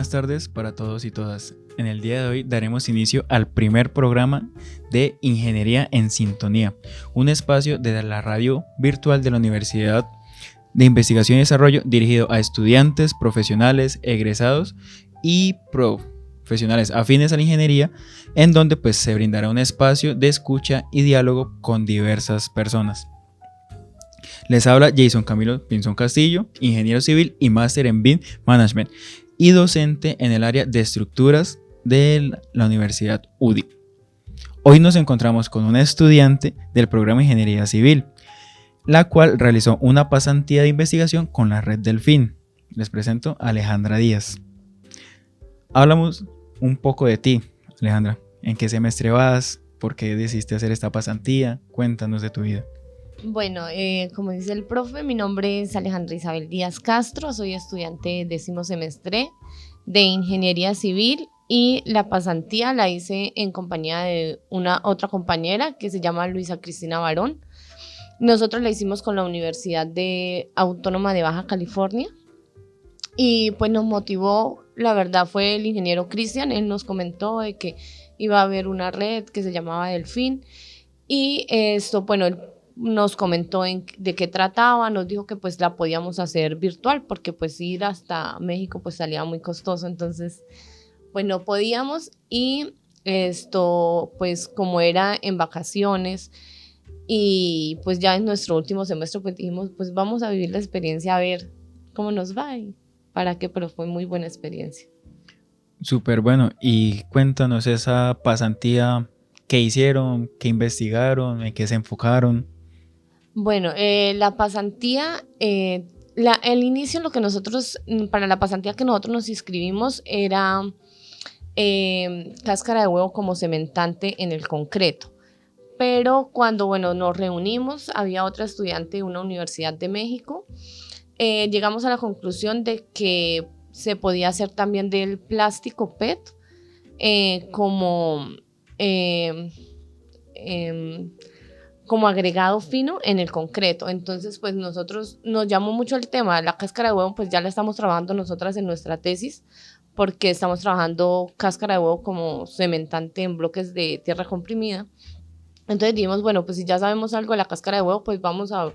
buenas tardes para todos y todas. En el día de hoy daremos inicio al primer programa de Ingeniería en Sintonía, un espacio de la radio virtual de la Universidad de Investigación y Desarrollo dirigido a estudiantes, profesionales, egresados y profesionales afines a la ingeniería, en donde pues se brindará un espacio de escucha y diálogo con diversas personas. Les habla Jason Camilo Pinzón Castillo, ingeniero civil y máster en BIM Management y docente en el área de estructuras de la Universidad UDI. Hoy nos encontramos con una estudiante del programa de Ingeniería Civil, la cual realizó una pasantía de investigación con la Red Delfín. Les presento a Alejandra Díaz. Hablamos un poco de ti, Alejandra. ¿En qué semestre vas? ¿Por qué decidiste hacer esta pasantía? Cuéntanos de tu vida. Bueno, como dice el profe, mi nombre es Alejandra Isabel Díaz Castro, soy estudiante de 10º semestre de Ingeniería Civil y la pasantía la hice en compañía de una otra compañera que se llama Luisa Cristina Barón. Nosotros la hicimos con la Universidad Autónoma de Baja California y pues nos motivó, la verdad fue el ingeniero Cristian, él nos comentó de que iba a haber una red que se llamaba Delfín y bueno, él nos comentó de qué trataba, nos dijo que pues la podíamos hacer virtual porque pues ir hasta México pues salía muy costoso, entonces pues no podíamos y pues como era en vacaciones y pues ya en nuestro último semestre pues dijimos pues vamos a vivir la experiencia a ver cómo nos va y para qué, pero fue muy buena experiencia. Súper bueno, y cuéntanos esa pasantía, ¿qué hicieron? ¿Qué investigaron? ¿En qué se enfocaron? Bueno, la pasantía, el inicio, lo que nosotros, para la pasantía que nosotros nos inscribimos era cáscara de huevo como cementante en el concreto. Pero cuando, bueno, nos reunimos, había otra estudiante de una universidad de México, llegamos a la conclusión de que se podía hacer también del plástico PET como agregado fino en el concreto. Entonces, pues nosotros nos llamó mucho el tema de la cáscara de huevo, pues ya la estamos trabajando nosotras en nuestra tesis, porque estamos trabajando cáscara de huevo como cementante en bloques de tierra comprimida. Entonces dijimos, bueno, pues si ya sabemos algo de la cáscara de huevo, pues vamos a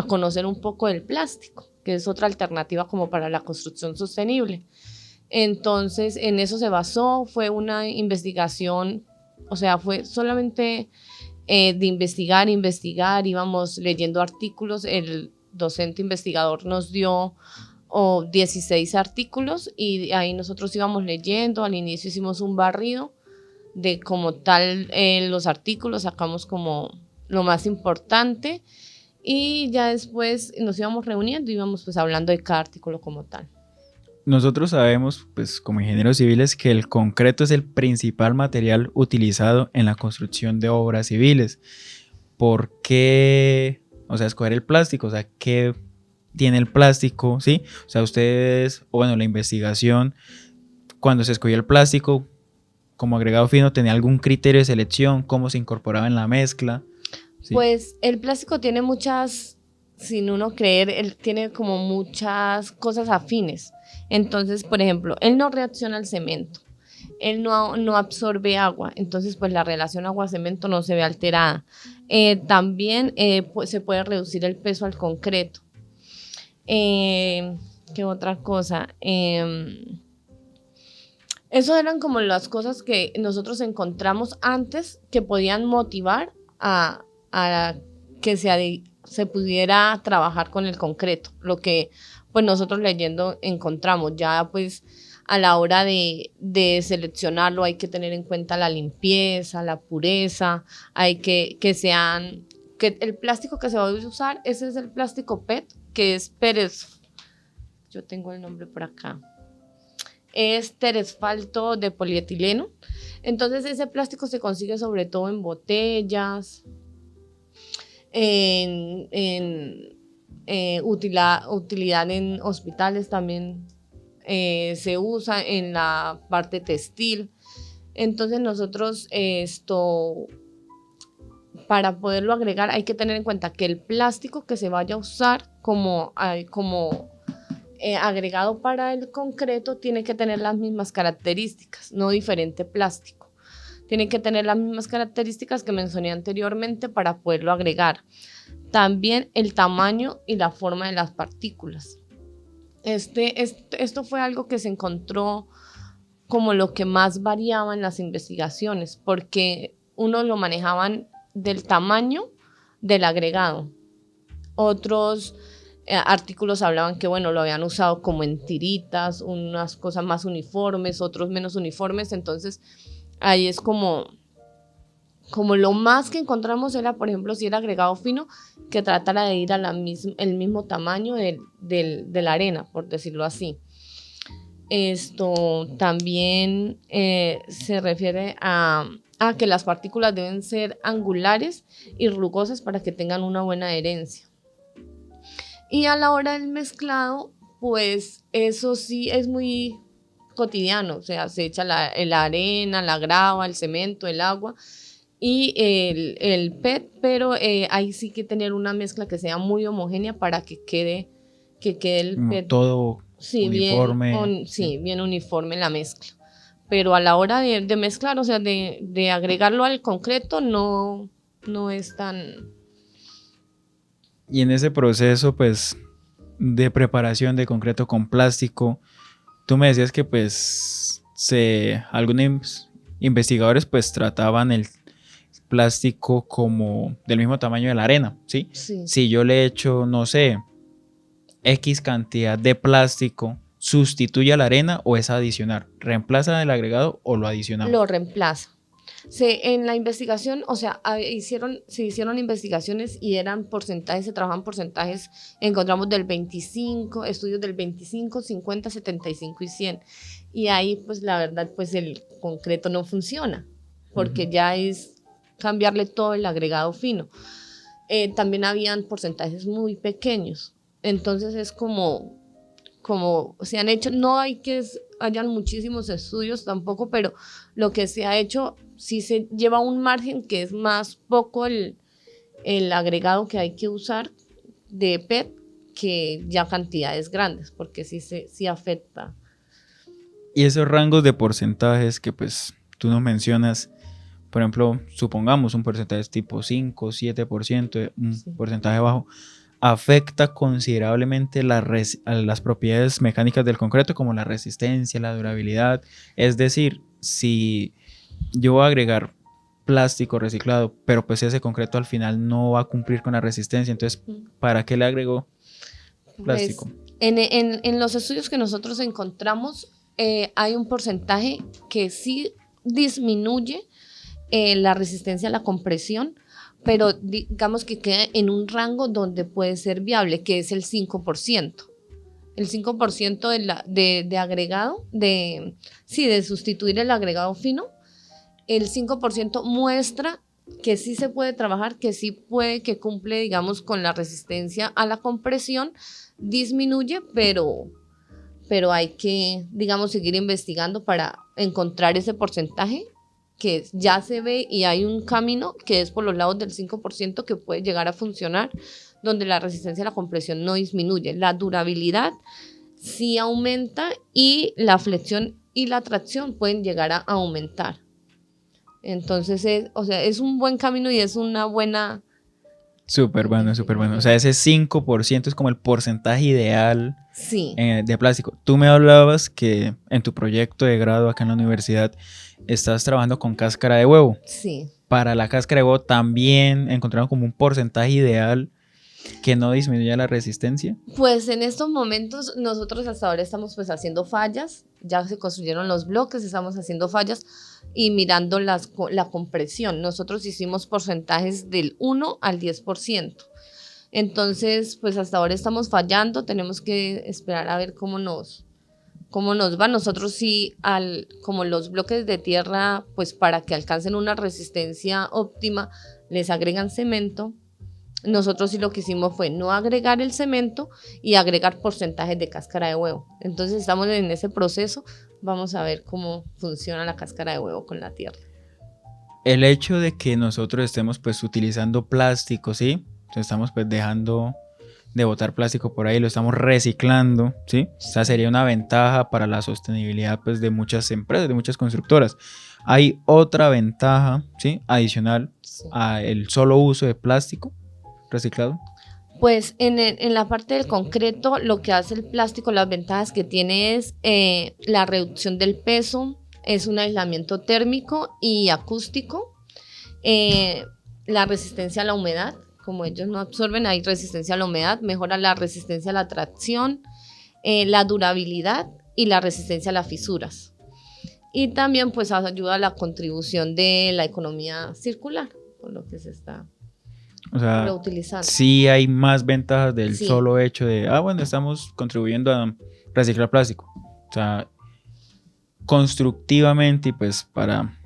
conocer un poco del plástico, que es otra alternativa como para la construcción sostenible. Entonces, en eso se basó, fue una investigación, o sea, fue solamente de investigar, íbamos leyendo artículos, el docente investigador nos dio 16 artículos y ahí nosotros íbamos leyendo, al inicio hicimos un barrido de como tal los artículos, sacamos como lo más importante y ya después nos íbamos reuniendo y íbamos pues hablando de cada artículo como tal. Nosotros sabemos, pues como ingenieros civiles, que el concreto es el principal material utilizado en la construcción de obras civiles. ¿Por qué, escoger el plástico? O sea, ¿qué tiene el plástico? ¿Sí? O sea, ustedes, o bueno, la investigación, cuando se escogió el plástico como agregado fino, ¿tenía algún criterio de selección? ¿Cómo se incorporaba en la mezcla? ¿Sí? Pues el plástico tiene muchas, sin uno creer, él tiene como muchas cosas afines. Entonces, por ejemplo, él no reacciona al cemento, él no absorbe agua, entonces pues la relación agua-cemento no se ve alterada. También pues, se puede reducir el peso al concreto. ¿Qué otra cosa? Esas eran como las cosas que nosotros encontramos antes que podían motivar a que se pudiera trabajar con el concreto, lo que pues nosotros leyendo encontramos. Ya pues a la hora de seleccionarlo hay que tener en cuenta la limpieza, la pureza, hay que el plástico que se va a usar, ese es el plástico PET, que es Pérez, yo tengo el nombre por acá, es teresfalto de polietileno. Entonces ese plástico se consigue sobre todo en botellas, utilidad en hospitales también se usa en la parte textil. Entonces nosotros para poderlo agregar hay que tener en cuenta que el plástico que se vaya a usar como agregado para el concreto tiene que tener las mismas características, no diferente plástico. Tiene que tener las mismas características que mencioné anteriormente para poderlo agregar. También el tamaño y la forma de las partículas. Esto fue algo que se encontró como lo que más variaba en las investigaciones, porque unos lo manejaban del tamaño del agregado. Otros artículos hablaban que, bueno, lo habían usado como en tiritas, unas cosas más uniformes, otros menos uniformes. Entonces, ahí es como lo más que encontramos era, por ejemplo, si era agregado fino, que tratara de ir a el mismo tamaño de la arena, por decirlo así. Esto también se refiere a que las partículas deben ser angulares y rugosas para que tengan una buena adherencia. Y a la hora del mezclado, pues eso sí es muy cotidiano, o sea, se echa la arena, la grava, el cemento, el agua y el PET, pero hay sí que tener una mezcla que sea muy homogénea para que quede el PET todo sí, uniforme. bien uniforme la mezcla. Pero a la hora de mezclar, o sea, de agregarlo al concreto, no es tan... Y en ese proceso, pues, de preparación de concreto con plástico, tú me decías que, pues, algunos investigadores, pues, trataban el plástico como del mismo tamaño de la arena, ¿sí? Sí. Si yo le echo, no sé, X cantidad de plástico, ¿sustituye a la arena o es adicional? ¿Reemplaza el agregado o lo adicionamos? Lo reemplaza. En la investigación, o sea, se hicieron investigaciones y eran porcentajes, se trabajan porcentajes, encontramos del 25, estudios del 25, 50, 75 y 100. Y ahí, pues la verdad, pues el concreto no funciona, porque ya es cambiarle todo el agregado fino. También habían porcentajes muy pequeños. Entonces es como se han hecho, no hay que hayan muchísimos estudios tampoco, pero lo que se ha hecho sí se lleva un margen que es más poco el agregado que hay que usar de PET que ya cantidades grandes, porque sí afecta. Y esos rangos de porcentajes que pues tú nos mencionas, por ejemplo, supongamos un porcentaje tipo 5, 7%, un porcentaje bajo, afecta considerablemente a las propiedades mecánicas del concreto, como la resistencia, la durabilidad. Es decir, si yo voy a agregar plástico reciclado, pero pues ese concreto al final no va a cumplir con la resistencia, entonces, ¿para qué le agrego plástico? Pues, en los estudios que nosotros encontramos, hay un porcentaje que sí disminuye la resistencia a la compresión, pero digamos que queda en un rango donde puede ser viable, que es el 5%. El 5% de agregado, de sustituir el agregado fino, el 5% muestra que sí se puede trabajar, que sí puede, que cumple, digamos, con la resistencia a la compresión, disminuye, pero hay que, digamos, seguir investigando para encontrar ese porcentaje que ya se ve y hay un camino que es por los lados del 5% que puede llegar a funcionar, donde la resistencia a la compresión no disminuye, la durabilidad sí aumenta y la flexión y la tracción pueden llegar a aumentar. Entonces, es un buen camino y es una buena... Súper bueno, súper bueno. O sea, ese 5% es como el porcentaje ideal de plástico. Tú me hablabas que en tu proyecto de grado acá en la universidad estás trabajando con cáscara de huevo. Sí. Para la cáscara de huevo también encontraron como un porcentaje ideal que no disminuya la resistencia. Pues en estos momentos nosotros hasta ahora estamos pues haciendo fallas, ya se construyeron los bloques, estamos haciendo fallas y mirando la compresión. Nosotros hicimos porcentajes del 1 al 10%. Entonces, pues hasta ahora estamos fallando, tenemos que esperar a ver cómo nos va. Nosotros sí, como los bloques de tierra, pues para que alcancen una resistencia óptima, les agregan cemento. Nosotros sí lo que hicimos fue no agregar el cemento y agregar porcentajes de cáscara de huevo. Entonces estamos en ese proceso, vamos a ver cómo funciona la cáscara de huevo con la tierra. El hecho de que nosotros estemos pues utilizando plástico, ¿sí? Entonces estamos pues dejando de botar plástico por ahí, lo estamos reciclando, ¿sí? O sea, sería una ventaja para la sostenibilidad, pues, de muchas empresas, de muchas constructoras. Hay otra ventaja, ¿sí? Adicional Sí. a el solo uso de plástico reciclado. Pues en la parte del concreto, lo que hace el plástico, las ventajas que tiene es la reducción del peso, es un aislamiento térmico y acústico, la resistencia a la humedad, como ellos no absorben, hay resistencia a la humedad, mejora la resistencia a la tracción, la durabilidad y la resistencia a las fisuras. Y también pues ayuda a la contribución de la economía circular, por lo que se está O sea, reutilizando. sí hay más ventajas del Sí. solo hecho de, bueno, estamos contribuyendo a reciclar plástico. O sea, constructivamente y pues para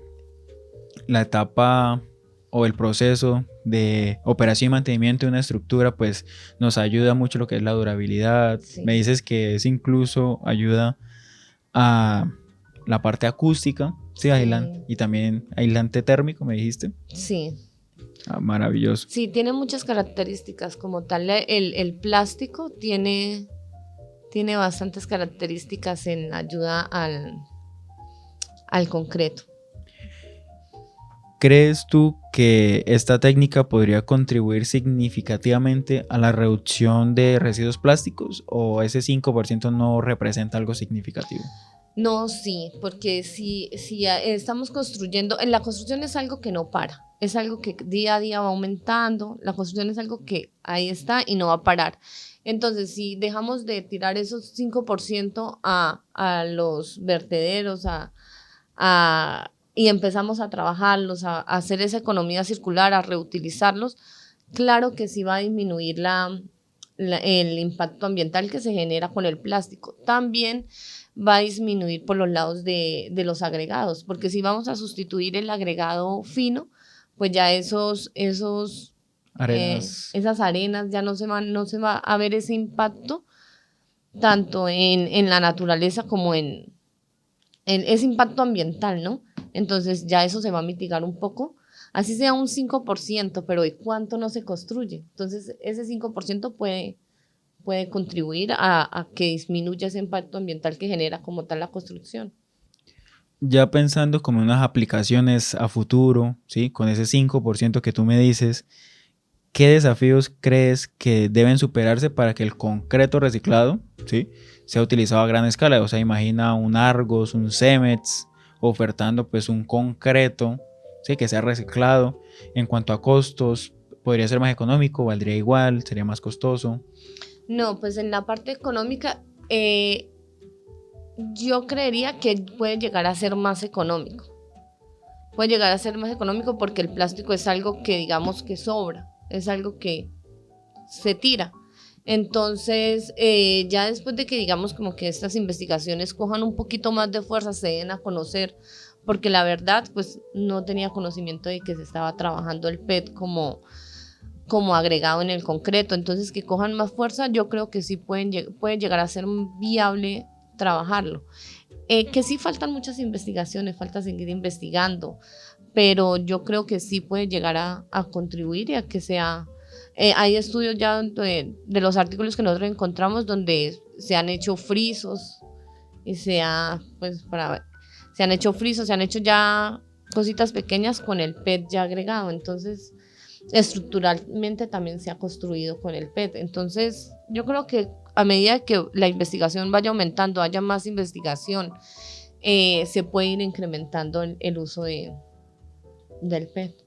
la etapa o el proceso de operación y mantenimiento de una estructura, pues nos ayuda mucho lo que es la durabilidad. Sí. Me dices que es incluso ayuda a la parte acústica, sí, aislante, y también aislante térmico, me dijiste. Sí. Maravilloso. Sí, tiene muchas características. Como tal, el plástico tiene bastantes características en ayuda al concreto. ¿Crees tú que esta técnica podría contribuir significativamente a la reducción de residuos plásticos o ese 5% no representa algo significativo? No, sí, porque si estamos construyendo, en la construcción es algo que no para, es algo que día a día va aumentando, la construcción es algo que ahí está y no va a parar. Entonces, si dejamos de tirar esos 5% a los vertederos, y empezamos a trabajarlos, a hacer esa economía circular, a reutilizarlos, claro que sí va a disminuir el impacto ambiental que se genera con el plástico. También va a disminuir por los lados de los agregados, porque si vamos a sustituir el agregado fino, pues ya esas arenas ya no se va a ver ese impacto tanto en la naturaleza como en ese impacto ambiental, ¿no? Entonces ya eso se va a mitigar un poco, así sea un 5%, pero ¿de cuánto no se construye? Entonces ese 5% puede contribuir a que disminuya ese impacto ambiental que genera como tal la construcción. Ya pensando como en unas aplicaciones a futuro, ¿sí? Con ese 5% que tú me dices, ¿qué desafíos crees que deben superarse para que el concreto reciclado, ¿sí?, sea utilizado a gran escala? O sea, imagina un Argos, un Cemex, ofertando pues un concreto, ¿sí?, que sea reciclado. En cuanto a costos, ¿podría ser más económico? ¿Valdría igual? ¿Sería más costoso? No, pues en la parte económica, yo creería que puede llegar a ser más económico. Puede llegar a ser más económico porque el plástico es algo que digamos que sobra, es algo que se tira. Entonces, ya después de que digamos como que estas investigaciones cojan un poquito más de fuerza, se den a conocer, porque la verdad, pues no tenía conocimiento de que se estaba trabajando el PET como agregado en el concreto. Entonces, que cojan más fuerza, yo creo que sí puede llegar a ser viable trabajarlo. Que sí faltan muchas investigaciones, falta seguir investigando, pero yo creo que sí puede llegar a contribuir y a que sea... hay estudios ya de los artículos que nosotros encontramos donde se han hecho frisos y se han hecho frisos, se han hecho ya cositas pequeñas con el PET ya agregado. Entonces, estructuralmente también se ha construido con el PET. Entonces, yo creo que a medida que la investigación vaya aumentando, haya más investigación, se puede ir incrementando el uso del PET.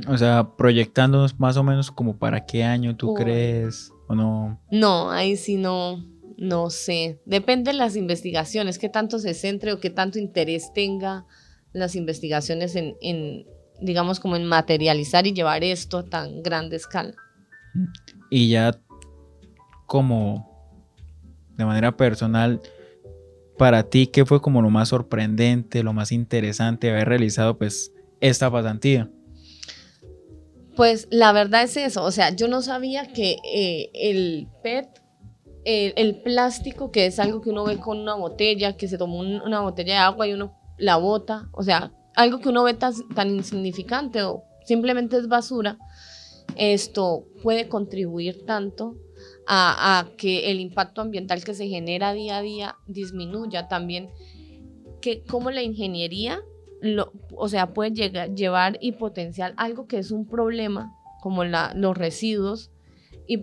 O sea, proyectándonos más o menos como para qué año tú crees o no. No, ahí sí no sé. Depende de las investigaciones, qué tanto se centre o qué tanto interés tenga las investigaciones en digamos, como en materializar y llevar esto a tan grande escala. Y ya como de manera personal, para ti, ¿qué fue como lo más sorprendente, lo más interesante de haber realizado pues esta pasantía? Pues la verdad es eso, o sea, yo no sabía que el PET, el plástico, que es algo que uno ve con una botella, que se tomó una botella de agua y uno la bota, o sea, algo que uno ve tan insignificante o simplemente es basura, esto puede contribuir tanto a que el impacto ambiental que se genera día a día disminuya. También que cómo la ingeniería puede llevar y potenciar algo que es un problema, como los residuos, y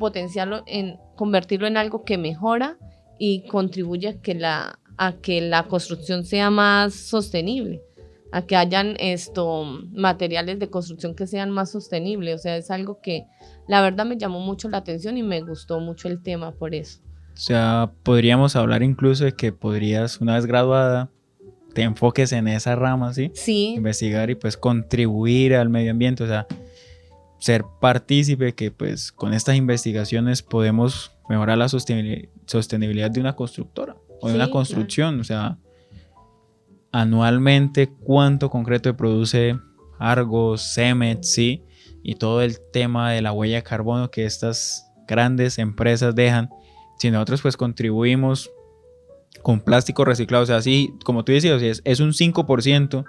convertirlo en algo que mejora y contribuye a que la construcción sea más sostenible, a que hayan materiales de construcción que sean más sostenibles. O sea, es algo que la verdad me llamó mucho la atención y me gustó mucho el tema por eso. O sea, podríamos hablar incluso de que podrías, una vez graduada, te enfoques en esa rama, ¿sí? Sí. Investigar y pues contribuir al medio ambiente, o sea, ser partícipe que pues con estas investigaciones podemos mejorar la sostenibilidad de una constructora o de una construcción. Claro. O sea, anualmente cuánto concreto produce Argos, Cemex, ¿sí? Y todo el tema de la huella de carbono que estas grandes empresas dejan. Si nosotros pues contribuimos con plástico reciclado, o sea, así como tú decías, es un 5%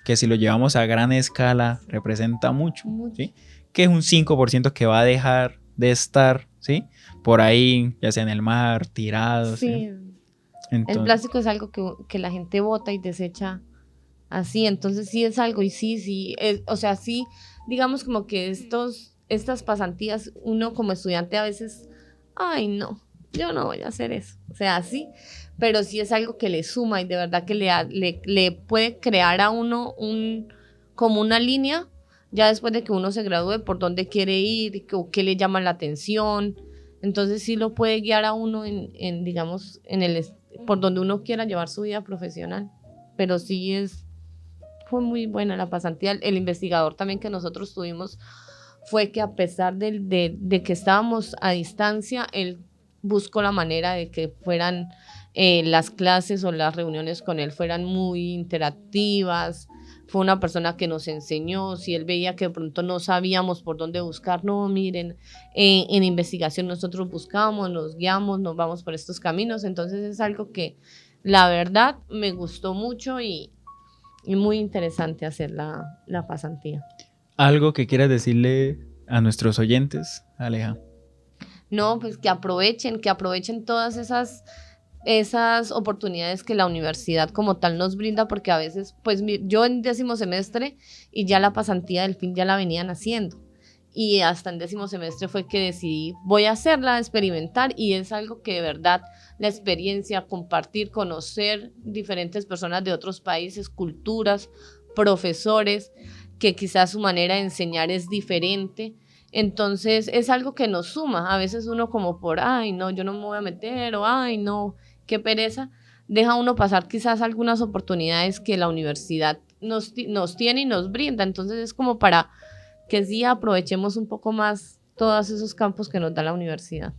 que si lo llevamos a gran escala representa mucho, ¿sí? Que es un 5% que va a dejar de estar, ¿sí? Por ahí, ya sea en el mar, tirado, ¿sí? ¿sí? Entonces, el plástico es algo que la gente bota y desecha así, entonces sí es algo, y sí, o sea, sí, digamos como que estas pasantías, uno como estudiante a veces, ay no, yo no voy a hacer eso, o sea, sí, pero sí es algo que le suma y de verdad que le puede crear a uno como una línea, ya después de que uno se gradúe, por dónde quiere ir, o qué le llama la atención. Entonces sí lo puede guiar a uno digamos, por donde uno quiera llevar su vida profesional. Pero sí fue muy buena la pasantía. El investigador también que nosotros tuvimos fue que a pesar de que estábamos a distancia, él buscó la manera de que fueran las clases o las reuniones con él fueran muy interactivas. Fue una persona que nos enseñó. Si él veía que de pronto no sabíamos por dónde buscar, no, miren, en investigación nosotros buscamos, nos guiamos, nos vamos por estos caminos. Entonces es algo que la verdad me gustó mucho y muy interesante hacer la pasantía. ¿Algo que quieras decirle a nuestros oyentes, Aleja? No, pues que aprovechen todas esas oportunidades que la universidad como tal nos brinda, porque a veces, pues yo en 10º semestre y ya la pasantía del fin ya la venían haciendo, y hasta en 10º semestre fue que decidí, voy a hacerla, experimentar, y es algo que de verdad, la experiencia, compartir, conocer diferentes personas de otros países, culturas, profesores, que quizás su manera de enseñar es diferente. Entonces es algo que nos suma. A veces uno como por, ay no, yo no me voy a meter, o ay no, qué pereza, deja uno pasar quizás algunas oportunidades que la universidad nos tiene y nos brinda. Entonces es como para que sí aprovechemos un poco más todos esos campos que nos da la universidad.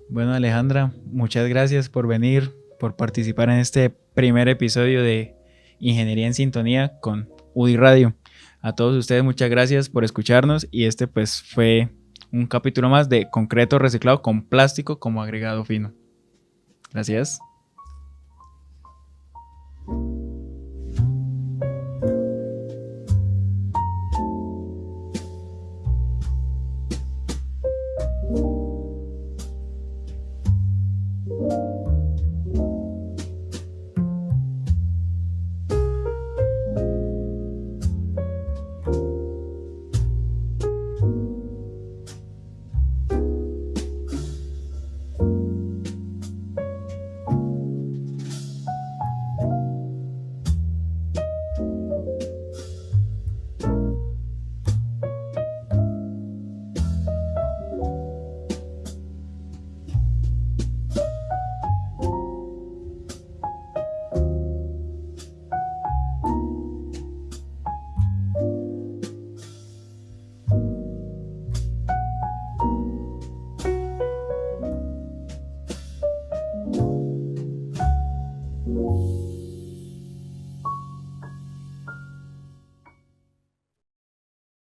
Bueno, Alejandra, muchas gracias por venir, por participar en este primer episodio de Ingeniería en Sintonía con UDI Radio. A todos ustedes muchas gracias por escucharnos, y este pues fue un capítulo más de concreto reciclado con plástico como agregado fino. Gracias.